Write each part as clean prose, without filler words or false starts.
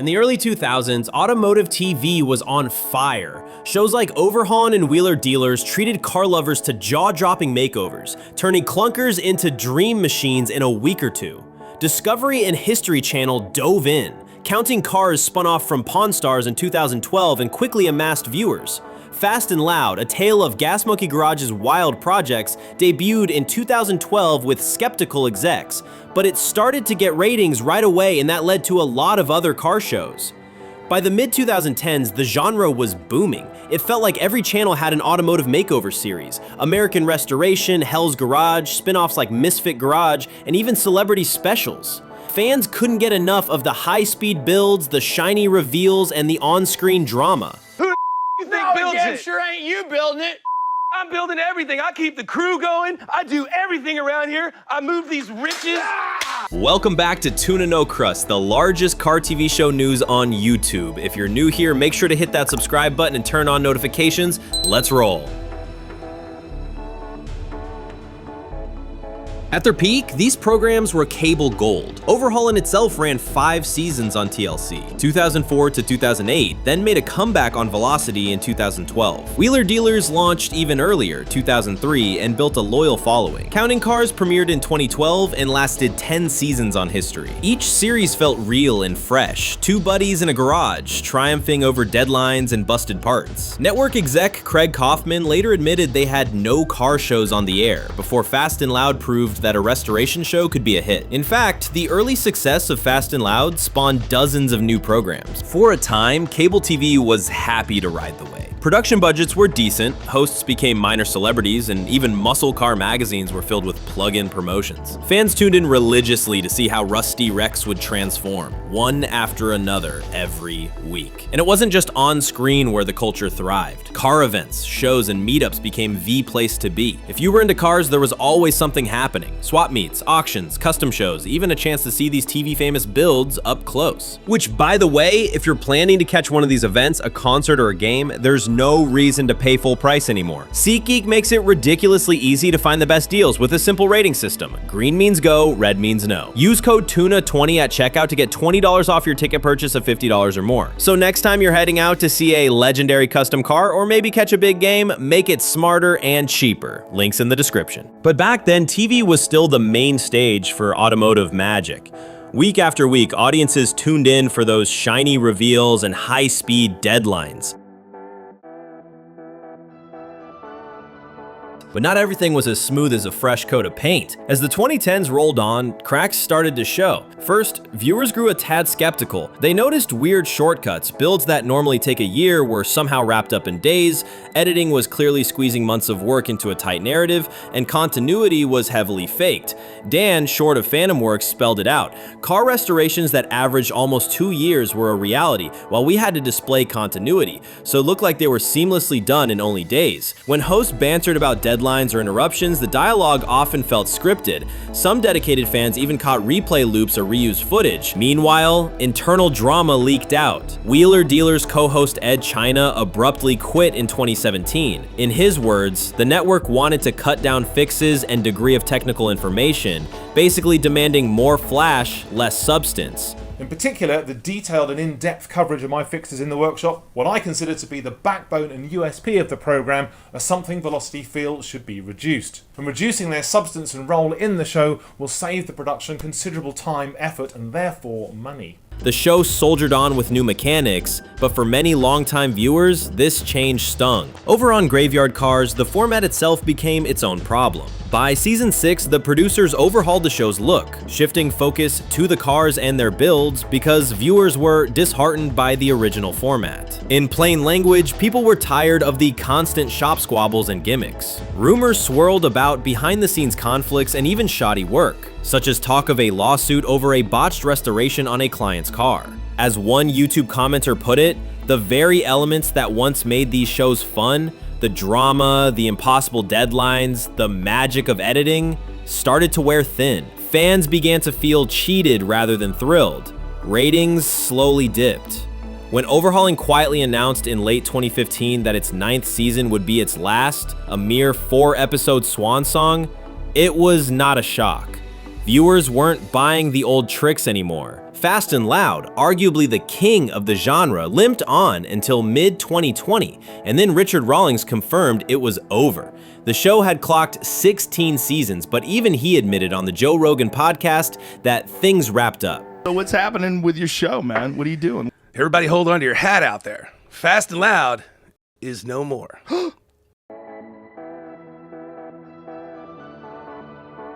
In the early 2000s, automotive TV was on fire. Shows like Overhaulin and Wheeler Dealers treated car lovers to jaw-dropping makeovers, turning clunkers into dream machines in a week or two. Discovery and History Channel dove in. Counting Cars spun off from Pawn Stars in 2012 and quickly amassed viewers. Fast and Loud, a tale of Gas Monkey Garage's wild projects, debuted in 2012 with skeptical execs, but it started to get ratings right away, and that led to a lot of other car shows. By the mid-2010s, the genre was booming. It felt like every channel had an automotive makeover series. American Restoration, Hell's Garage, spin-offs like Misfit Garage, and even celebrity specials. Fans couldn't get enough of the high-speed builds, the shiny reveals, and the on-screen drama. You think builds it? Sure ain't you building it. I'm building everything. I keep the crew going. I do everything around here. I move these riches. Welcome back to Tuna No Crust, the largest car TV show news on YouTube. If you're new here, make sure to hit that subscribe button and turn on notifications. Let's roll. At their peak, these programs were cable gold. Overhaulin itself ran 5 seasons on TLC, 2004 to 2008, then made a comeback on Velocity in 2012. Wheeler Dealers launched even earlier, 2003, and built a loyal following. Counting Cars premiered in 2012 and lasted 10 seasons on History. Each series felt real and fresh, 2 buddies in a garage, triumphing over deadlines and busted parts. Network exec Craig Kaufman later admitted they had no car shows on the air, before Fast and Loud proved that a restoration show could be a hit. In fact, the early success of Fast and Loud spawned dozens of new programs. For a time, cable TV was happy to ride the wave. Production budgets were decent, hosts became minor celebrities, and even muscle car magazines were filled with plug-in promotions. Fans tuned in religiously to see how Rusty Rex would transform, one after another, every week. And it wasn't just on screen where the culture thrived. Car events, shows, and meetups became the place to be. If you were into cars, there was always something happening. Swap meets, auctions, custom shows, even a chance to see these TV famous builds up close. Which, by the way, if you're planning to catch one of these events, a concert or a game, there's no reason to pay full price anymore. SeatGeek makes it ridiculously easy to find the best deals with a simple rating system. Green means go, red means no. Use code TUNA20 at checkout to get $20 off your ticket purchase of $50 or more. So next time you're heading out to see a legendary custom car or maybe catch a big game, make it smarter and cheaper. Links in the description. But back then, TV was still the main stage for automotive magic. Week after week, audiences tuned in for those shiny reveals and high-speed deadlines. But not everything was as smooth as a fresh coat of paint. As the 2010s rolled on, cracks started to show. First, viewers grew a tad skeptical. They noticed weird shortcuts, builds that normally take a year were somehow wrapped up in days, editing was clearly squeezing months of work into a tight narrative, and continuity was heavily faked. Dan, short of Phantom Works, spelled it out. Car restorations that averaged almost 2 years were a reality, while we had to display continuity, so it looked like they were seamlessly done in only days. When hosts bantered about deadlines or interruptions, the dialogue often felt scripted. Some dedicated fans even caught replay loops or reused footage. Meanwhile, internal drama leaked out. Wheeler Dealers co-host Ed China abruptly quit in 2017. In his words, the network wanted to cut down fixes and degree of technical information, basically demanding more flash, less substance. In particular, the detailed and in-depth coverage of my fixes in the workshop, what I consider to be the backbone and USP of the programme, are something Velocity feel should be reduced. From reducing their substance and role in the show will save the production considerable time, effort, and therefore money. The show soldiered on with new mechanics, but for many longtime viewers, this change stung. Over on Graveyard Carz, the format itself became its own problem. By season 6, the producers overhauled the show's look, shifting focus to the cars and their builds because viewers were disheartened by the original format. In plain language, people were tired of the constant shop squabbles and gimmicks. Rumors swirled about behind-the-scenes conflicts and even shoddy work, such as talk of a lawsuit over a botched restoration on a client's car. As one YouTube commenter put it, the very elements that once made these shows fun, the drama, the impossible deadlines, the magic of editing, started to wear thin. Fans began to feel cheated rather than thrilled. Ratings slowly dipped. When Overhaulin quietly announced in late 2015 that its 9th season would be its last, a mere 4-episode swan song, it was not a shock. Viewers weren't buying the old tricks anymore. Fast and Loud, arguably the king of the genre, limped on until mid-2020, and then Richard Rawlings confirmed it was over. The show had clocked 16 seasons, but even he admitted on the Joe Rogan podcast that things wrapped up. So what's happening with your show, man? What are you doing? Everybody hold on to your hat out there. Fast and Loud is no more.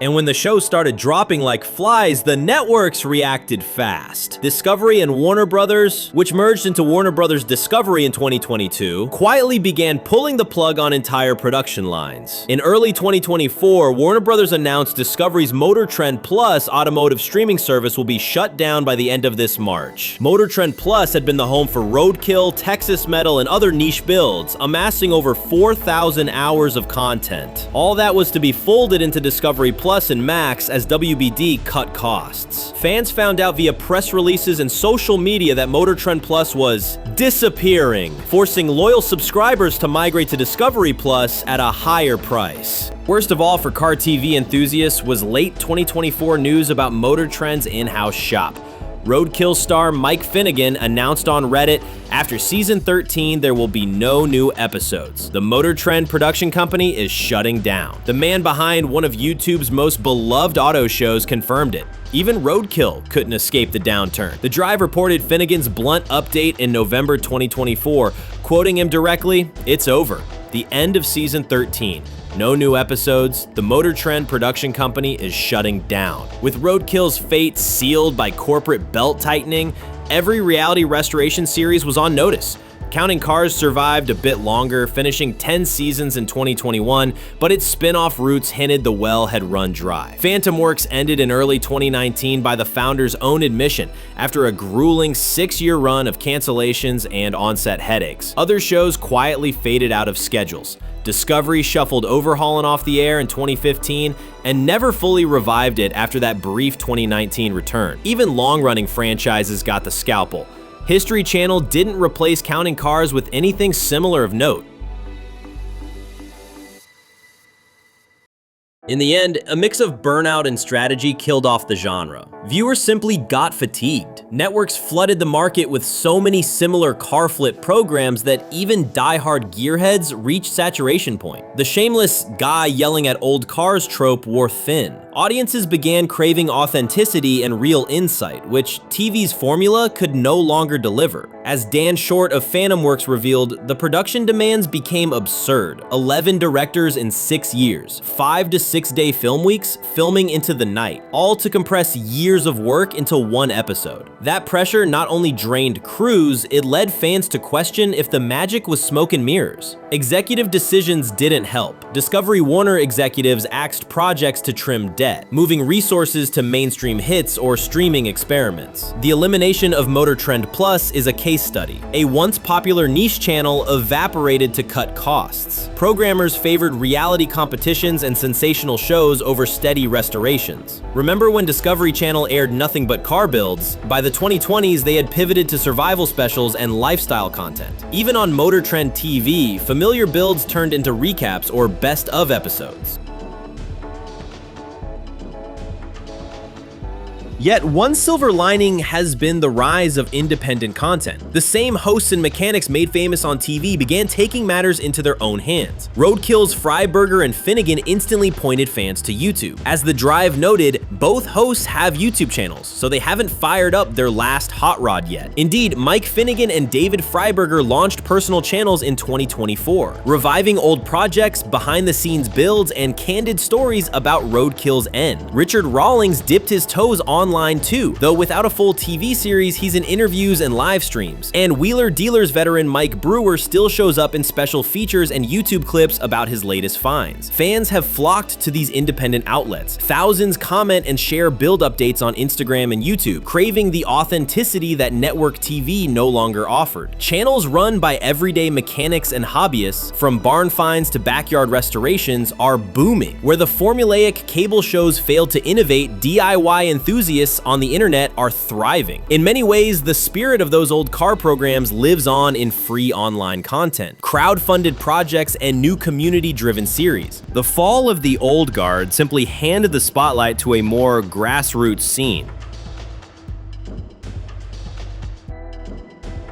And when the show started dropping like flies, the networks reacted fast. Discovery and Warner Brothers, which merged into Warner Brothers Discovery in 2022, quietly began pulling the plug on entire production lines. In early 2024, Warner Brothers announced Discovery's Motor Trend Plus automotive streaming service will be shut down by the end of this March. Motor Trend Plus had been the home for Roadkill, Texas Metal, and other niche builds, amassing over 4,000 hours of content. All that was to be folded into Discovery Plus and Max as WBD cut costs. Fans found out via press releases and social media that Motor Trend Plus was disappearing, forcing loyal subscribers to migrate to Discovery Plus at a higher price. Worst of all for car TV enthusiasts was late 2024 news about Motor Trend's in-house shop. Roadkill star Mike Finnegan announced on Reddit, after season 13, there will be no new episodes. The Motor Trend production company is shutting down. The man behind one of YouTube's most beloved auto shows confirmed it. Even Roadkill couldn't escape the downturn. The Drive reported Finnegan's blunt update in November 2024, quoting him directly, "It's over. The end of season 13. No new episodes. The Motor Trend production company is shutting down." With Roadkill's fate sealed by corporate belt tightening, every reality restoration series was on notice. Counting Carz survived a bit longer, finishing 10 seasons in 2021, but its spin-off roots hinted the well had run dry. Phantom Works ended in early 2019 by the founder's own admission, after a grueling 6-year run of cancellations and on-set headaches. Other shows quietly faded out of schedules. Discovery shuffled Overhaulin off the air in 2015 and never fully revived it after that brief 2019 return. Even long-running franchises got the scalpel. History Channel didn't replace Counting Carz with anything similar of note. In the end, a mix of burnout and strategy killed off the genre. Viewers simply got fatigued. Networks flooded the market with so many similar car flip programs that even die-hard gearheads reached saturation point. The shameless guy yelling at old cars trope wore thin. Audiences began craving authenticity and real insight, which TV's formula could no longer deliver. As Dan Short of Phantom Works revealed, the production demands became absurd. 11 directors in 6 years, 5 to 6 day film weeks, filming into the night, all to compress years of work into one episode. That pressure not only drained crews, it led fans to question if the magic was smoke and mirrors. Executive decisions didn't help. Discovery Warner executives axed projects to trim debt, moving resources to mainstream hits or streaming experiments. The elimination of Motor Trend Plus is a case study. A once popular niche channel evaporated to cut costs. Programmers favored reality competitions and sensational shows over steady restorations. Remember when Discovery Channel aired nothing but car builds? By the 2020s, they had pivoted to survival specials and lifestyle content. Even on Motor Trend TV, familiar builds turned into recaps or best of episodes. Yet one silver lining has been the rise of independent content. The same hosts and mechanics made famous on TV began taking matters into their own hands. Roadkill's Freiberger and Finnegan instantly pointed fans to YouTube. As The Drive noted, both hosts have YouTube channels, so they haven't fired up their last hot rod yet. Indeed, Mike Finnegan and David Freiberger launched personal channels in 2024, reviving old projects, behind-the-scenes builds, and candid stories about Roadkill's end. Richard Rawlings dipped his toes online too, though without a full TV series, he's in interviews and live streams. And Wheeler Dealers veteran Mike Brewer still shows up in special features and YouTube clips about his latest finds. Fans have flocked to these independent outlets. Thousands comment and share build updates on Instagram and YouTube, craving the authenticity that network TV no longer offered. Channels run by everyday mechanics and hobbyists, from barn finds to backyard restorations, are booming. Where the formulaic cable shows failed to innovate, DIY enthusiasts on the internet are thriving. In many ways, the spirit of those old car programs lives on in free online content, crowd-funded projects, and new community-driven series. The fall of the old guard simply handed the spotlight to a more grassroots scene.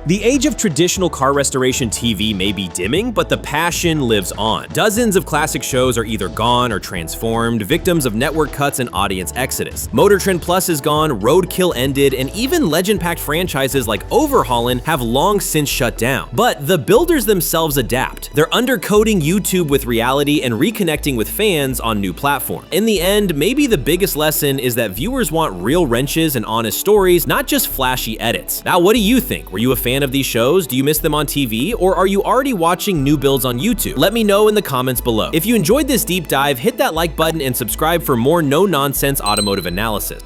The age of traditional car restoration TV may be dimming, but the passion lives on. Dozens of classic shows are either gone or transformed, victims of network cuts and audience exodus. Motor Trend Plus is gone, Roadkill ended, and even legend-packed franchises like Overhaulin have long since shut down. But the builders themselves adapt. They're undercoating YouTube with reality and reconnecting with fans on new platforms. In the end, maybe the biggest lesson is that viewers want real wrenches and honest stories, not just flashy edits. Now, what do you think? Were you a fan of these shows? Do you miss them on TV? Or are you already watching new builds on YouTube? Let me know in the comments below. If you enjoyed this deep dive, hit that like button and subscribe for more no-nonsense automotive analysis.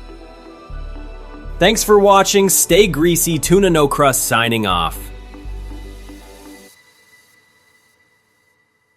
Thanks for watching. Stay greasy. Tuna No Crust signing off.